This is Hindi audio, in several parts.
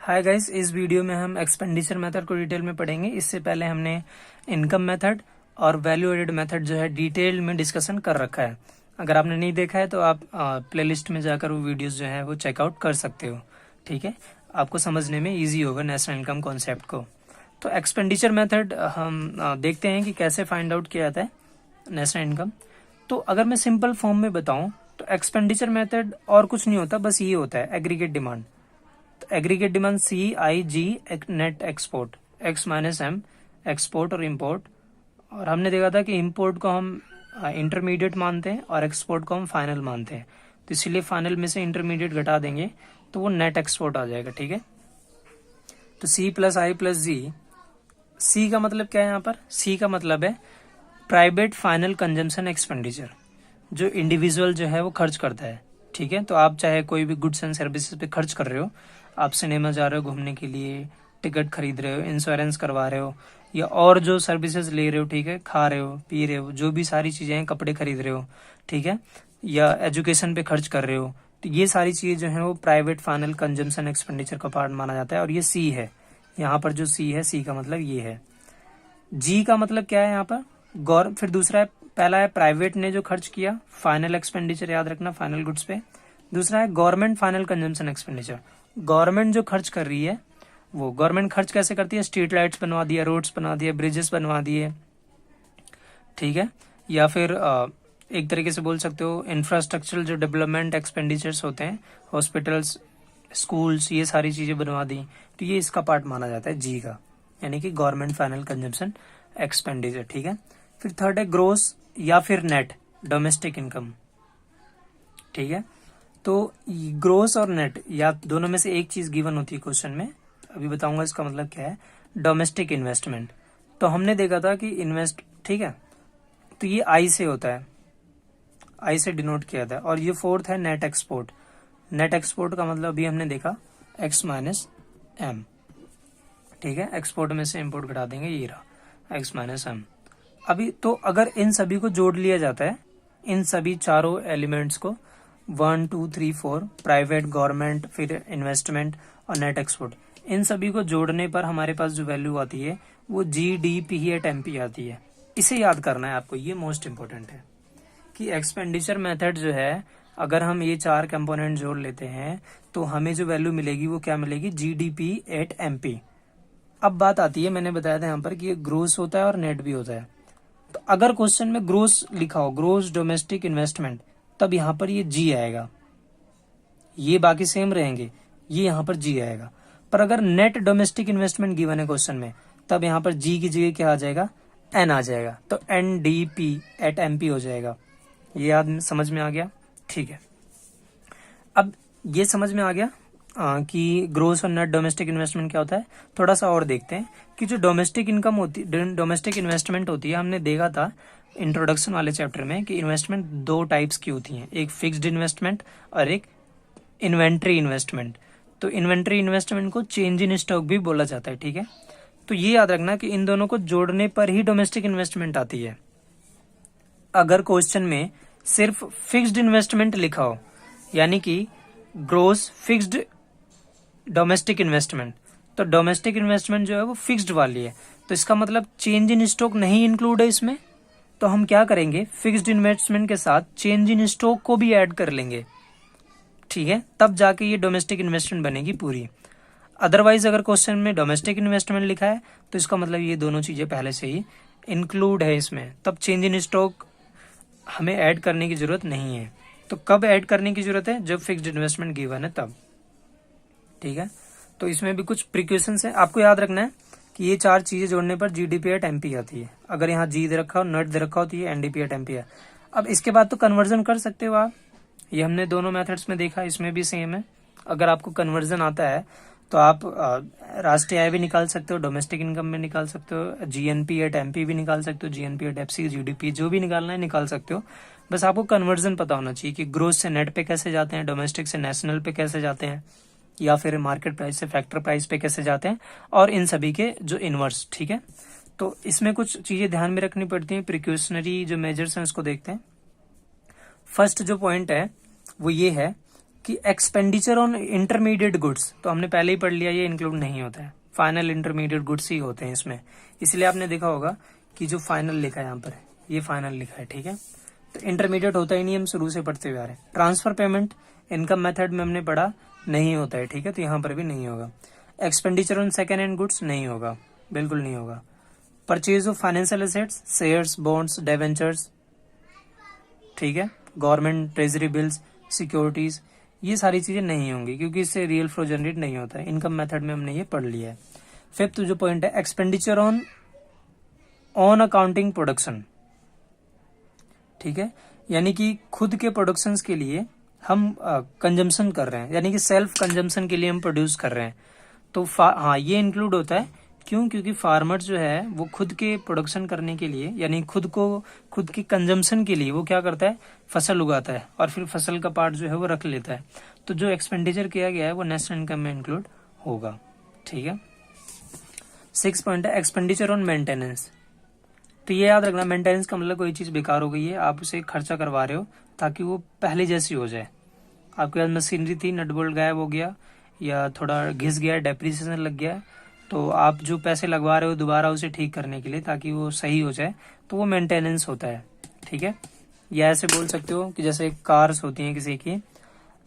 हाय गाइस, इस वीडियो में हम एक्सपेंडिचर मेथड को डिटेल में पढ़ेंगे। इससे पहले हमने इनकम मेथड और वैल्यू एडेड मेथड जो है डिटेल में डिस्कशन कर रखा है। अगर आपने नहीं देखा है तो आप प्लेलिस्ट में जाकर वो वीडियोस जो है वो चेकआउट कर सकते हो। ठीक है, आपको समझने में इजी होगा नेशनल इनकम कॉन्सेप्ट को। तो एक्सपेंडिचर मेथड हम देखते हैं कि कैसे फाइंड आउट किया जाता है नेशनल इनकम। तो अगर मैं सिंपल फॉर्म में बताऊं तो एक्सपेंडिचर मेथड और कुछ नहीं होता, बस ये होता है aggregate demand. Aggregate demand CIG net export, X minus M export और इंपोर्ट। और हमने देखा था कि इंपोर्ट को हम इंटरमीडिएट मानते हैं और एक्सपोर्ट को हम फाइनल मानते हैं, तो इसीलिए फाइनल में से इंटरमीडिएट घटा देंगे तो वो नेट एक्सपोर्ट आ जाएगा। ठीक है, तो C plus I plus G। C का मतलब क्या है यहाँ पर? C का मतलब है प्राइवेट फाइनल कंजम्पशन एक्सपेंडिचर, जो इंडिविजुअल जो है वो खर्च करता है। ठीक है, तो आप चाहे कोई भी गुड्स एंड सर्विसेज पे खर्च कर रहे हो, आप सिनेमा जा रहे हो घूमने के लिए, टिकट खरीद रहे हो, इंश्योरेंस करवा रहे हो, या और जो सर्विसेज ले रहे हो, ठीक है, खा रहे हो, पी रहे हो, जो भी सारी चीजें हैं, कपड़े खरीद रहे हो, ठीक है, या एजुकेशन पे खर्च कर रहे हो, तो ये सारी चीजें जो है वो प्राइवेट फाइनल कंजम्पशन एक्सपेंडिचर का पार्ट माना जाता है। और ये C है, यहाँ पर जो C है, C का मतलब ये है। G का मतलब क्या है यहाँ पर? फिर दूसरा है, पहला है प्राइवेट ने जो खर्च किया, फाइनल एक्सपेंडिचर याद रखना, फाइनल गुड्स पे। दूसरा है government final consumption expenditure, government जो खर्च कर रही है वो। गवर्नमेंट खर्च कैसे करती है? स्ट्रीट लाइट्स बनवा दिया, रोड्स बना दिए, ब्रिजेस बनवा दिए, ठीक है, या फिर एक तरीके से बोल सकते हो इंफ्रास्ट्रक्चरल जो डेवलपमेंट एक्सपेंडिचर्स होते हैं, हॉस्पिटल्स, स्कूल्स, ये सारी चीजें बनवा दी, तो ये इसका पार्ट माना जाता है G का, यानी कि गवर्नमेंट फाइनल कंजम्पशन एक्सपेंडिचर। ठीक है, फिर थर्ड है ग्रोस या फिर नेट डोमेस्टिक इनकम। ठीक है, तो ग्रोस और नेट या दोनों में से एक चीज गिवन होती है क्वेश्चन में, अभी बताऊंगा इसका मतलब क्या है। डोमेस्टिक इन्वेस्टमेंट, तो हमने देखा था कि इन्वेस्ट, ठीक है, तो ये I से होता है, I से डिनोट किया था। और ये फोर्थ है नेट एक्सपोर्ट। नेट एक्सपोर्ट का मतलब अभी हमने देखा X माइनस M। ठीक है, एक्सपोर्ट में से इंपोर्ट घटा देंगे, ये रहा X माइनस M। अभी तो अगर इन सभी को जोड़ लिया जाता है, इन सभी चारों एलिमेंट्स को, 1 2 3 4, प्राइवेट, गवर्नमेंट, फिर इन्वेस्टमेंट और नेट एक्सपोर्ट, इन सभी को जोड़ने पर हमारे पास जो वैल्यू आती है वो GDP/MP आती है। इसे याद करना है आपको, ये मोस्ट इंपोर्टेंट है कि एक्सपेंडिचर मेथड जो है, अगर हम ये चार कंपोनेंट जोड़ लेते हैं तो हमें जो वैल्यू मिलेगी वो क्या मिलेगी? GDP/MP। अब बात आती है, मैंने बताया था यहाँ पर कि ये ग्रोस होता है और नेट भी होता है। तो अगर क्वेश्चन में ग्रोस लिखा हो, ग्रोस डोमेस्टिक इन्वेस्टमेंट, तब यहाँ पर ये G आएगा, ये बाकी सेम रहेंगे, ये यहाँ पर G आएगा। पर अगर नेट डोमेस्टिक इन्वेस्टमेंट गिवन है क्वेश्चन में, तब यहाँ पर G की जगह क्या आ जाएगा? N आ जाएगा, तो NDP/MP हो जाएगा। ये याद समझ में आ गया? ठीक है, अब ये समझ में आ गया कि ग्रोस और नेट डोमेस्टिक इन्वेस्टमेंट क्या होता है। थोड़ा सा और देखते हैं कि जो डोमेस्टिक इनकम होती, डोमेस्टिक इन्वेस्टमेंट होती है, हमने देखा था इंट्रोडक्शन वाले चैप्टर में कि इन्वेस्टमेंट दो टाइप्स की होती हैं, एक फिक्स्ड इन्वेस्टमेंट और एक इन्वेंट्री इन्वेस्टमेंट। तो इन्वेंट्री इन्वेस्टमेंट को चेंज इन स्टॉक भी बोला जाता है। ठीक है, तो ये याद रखना कि इन दोनों को जोड़ने पर ही डोमेस्टिक इन्वेस्टमेंट आती है। अगर क्वेश्चन में सिर्फ फिक्स्ड इन्वेस्टमेंट लिखा हो, यानी कि ग्रोस फिक्स्ड डोमेस्टिक इन्वेस्टमेंट, तो डोमेस्टिक इन्वेस्टमेंट जो है वो फिक्स्ड वाली है, तो इसका मतलब चेंज इन स्टॉक नहीं इंक्लूड है इसमें। तो हम क्या करेंगे? फिक्स्ड इन्वेस्टमेंट के साथ चेंज इन स्टॉक को भी ऐड कर लेंगे। ठीक है, तब जाके ये डोमेस्टिक इन्वेस्टमेंट बनेगी पूरी। अदरवाइज अगर क्वेश्चन में डोमेस्टिक इन्वेस्टमेंट लिखा है तो इसका मतलब ये दोनों चीजें पहले से ही इंक्लूड है इसमें, तब चेंज इन स्टॉक हमें ऐड करने की जरूरत नहीं है। तो कब ऐड करने की जरूरत है? जब फिक्स्ड इन्वेस्टमेंट गिवन है तब। ठीक है, तो इसमें भी कुछ प्रिकॉशंस है, आपको याद रखना है कि ये चार चीजें जोड़ने पर GDP/MP आती है। अगर यहाँ G दे रखा हो, नेट दे रखा हो, तो ये NDP/MP है। अब इसके बाद तो कन्वर्जन कर सकते हो आप, ये हमने दोनों मेथड्स में देखा, इसमें भी सेम है। अगर आपको कन्वर्जन आता है तो आप राष्ट्रीय आय भी निकाल सकते हो, डोमेस्टिक इनकम में निकाल सकते हो, GNP/MP भी निकाल सकते हो, GNP/FC, GDP जो भी निकालना है निकाल सकते हो। बस आपको कन्वर्जन पता होना चाहिए कि ग्रोस से नेट पे कैसे जाते हैं, डोमेस्टिक से नेशनल पे कैसे जाते हैं, या फिर मार्केट प्राइस से फैक्टर प्राइस पे कैसे जाते हैं, और इन सभी के जो इनवर्स। ठीक है, तो इसमें कुछ चीजें ध्यान में रखनी पड़ती हैं। प्रिकॉशनरी जो मेजर्स हैं उसको देखते हैं। फर्स्ट जो पॉइंट है वो ये है कि एक्सपेंडिचर ऑन इंटरमीडिएट गुड्स, तो हमने पहले ही पढ़ लिया, ये इंक्लूड नहीं होता है, फाइनल इंटरमीडिएट गुड्स ही होते हैं इसमें। इसलिए आपने देखा होगा कि जो फाइनल लिखा है यहाँ पर, ये फाइनल लिखा है, ठीक है। तो इंटरमीडिएट होता ही नहीं, हम शुरू से पढ़ते हुए आ रहे हैं। ट्रांसफर पेमेंट इनकम मेथड में हमने पढ़ा, नहीं होता है, ठीक है, तो यहाँ पर भी नहीं होगा। Expenditure on second hand goods नहीं होगा, बिल्कुल नहीं होगा। Purchase of financial assets, shares, bonds, debentures, ठीक है, गवर्नमेंट ट्रेजरी बिल्स, सिक्योरिटीज, ये सारी चीजें नहीं होंगी क्योंकि इससे रियल फ्लो जनरेट नहीं होता है। इनकम मेथड में हमने ये पढ़ लिया है। फिफ्थ जो पॉइंट है, एक्सपेंडिचर ऑन अकाउंटिंग प्रोडक्शन, ठीक है, यानी कि खुद के प्रोडक्शंस के लिए हम कंजम्पशन कर रहे हैं, यानी कि सेल्फ कंजम्पशन के लिए हम प्रोड्यूस कर रहे हैं, तो हाँ ये इंक्लूड होता है। क्यों? क्योंकि फार्मर जो है वो खुद के प्रोडक्शन करने के लिए, यानी खुद की कंजम्पशन के लिए वो क्या करता है, फसल उगाता है और फिर फसल का पार्ट जो है वो रख लेता है। तो जो एक्सपेंडिचर किया गया है वो नेशनल इनकम में इंक्लूड होगा, ठीक है। 6 पॉइंट है, एक्सपेंडिचर ऑन मेंटेनेंस। तो ये याद रखना, मेंटेनेंस का मतलब कोई चीज बेकार हो गई है, आप उसे खर्चा करवा रहे हो ताकि वो पहले जैसी हो जाए। आपके पास मशीनरी थी, नट बोल्ट गायब हो गया या थोड़ा घिस गया, डेप्रिसिएशन लग गया, तो आप जो पैसे लगवा रहे हो दोबारा उसे ठीक करने के लिए ताकि वो सही हो जाए, तो वो मेंटेनेंस होता है, ठीक है। या ऐसे बोल सकते हो कि जैसे कार्स होती हैं किसी की,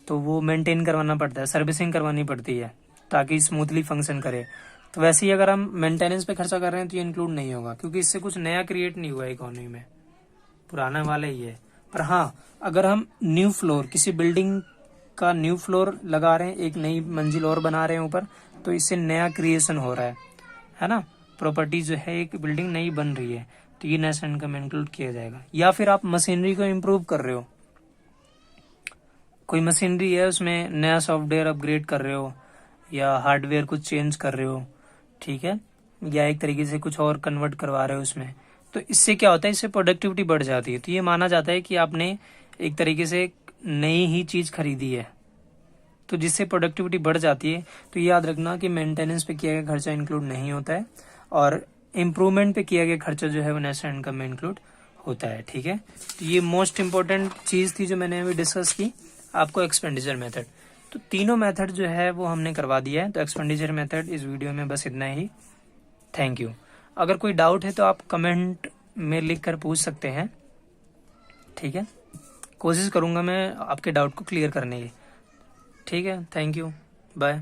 तो वो मेंटेन करवाना पड़ता है, सर्विसिंग करवानी पड़ती है ताकि स्मूथली फंक्शन करे। तो वैसे ही अगर हम मेंटेनेंस पे खर्चा कर रहे हैं तो ये इंक्लूड नहीं होगा क्योंकि इससे कुछ नया क्रिएट नहीं हुआ इकोनॉमी में, पुराना वाला ही है। पर हाँ, अगर हम न्यू फ्लोर, किसी बिल्डिंग का न्यू फ्लोर लगा रहे हैं, एक नई मंजिल और बना रहे हैं ऊपर, तो इससे नया क्रिएशन हो रहा है ना, प्रॉपर्टी जो है एक बिल्डिंग नई बन रही है, तो ये नेशनल इनकम में इंक्लूड किया जाएगा। या फिर आप मशीनरी को इम्प्रूव कर रहे हो, कोई मशीनरी है उसमें नया सॉफ्टवेयर अपग्रेड कर रहे हो या हार्डवेयर कुछ चेंज कर रहे हो, ठीक है, या एक तरीके से कुछ और कन्वर्ट करवा रहे हो उसमें, तो इससे क्या होता है, इससे प्रोडक्टिविटी बढ़ जाती है। तो ये माना जाता है कि आपने एक तरीके से नई ही चीज खरीदी है, तो जिससे प्रोडक्टिविटी बढ़ जाती है। तो ये याद रखना कि मेंटेनेंस पे किया गया खर्चा इंक्लूड नहीं होता है और इम्प्रूवमेंट पे किया गया खर्चा जो है वो नेशनल इनकम में इंक्लूड होता है, ठीक है। तो ये मोस्ट इंपॉर्टेंट चीज थी जो मैंने अभी डिस्कस की आपको, एक्सपेंडिचर मेथड। तो तीनों मेथड जो है वो हमने करवा दिया है। तो एक्सपेंडिचर मेथड इस वीडियो में बस इतना ही। Thank you. अगर कोई डाउट है तो आप कमेंट में लिख कर पूछ सकते हैं, ठीक है, कोशिश करूंगा मैं आपके डाउट को क्लियर करने की, ठीक है। Thank you, bye.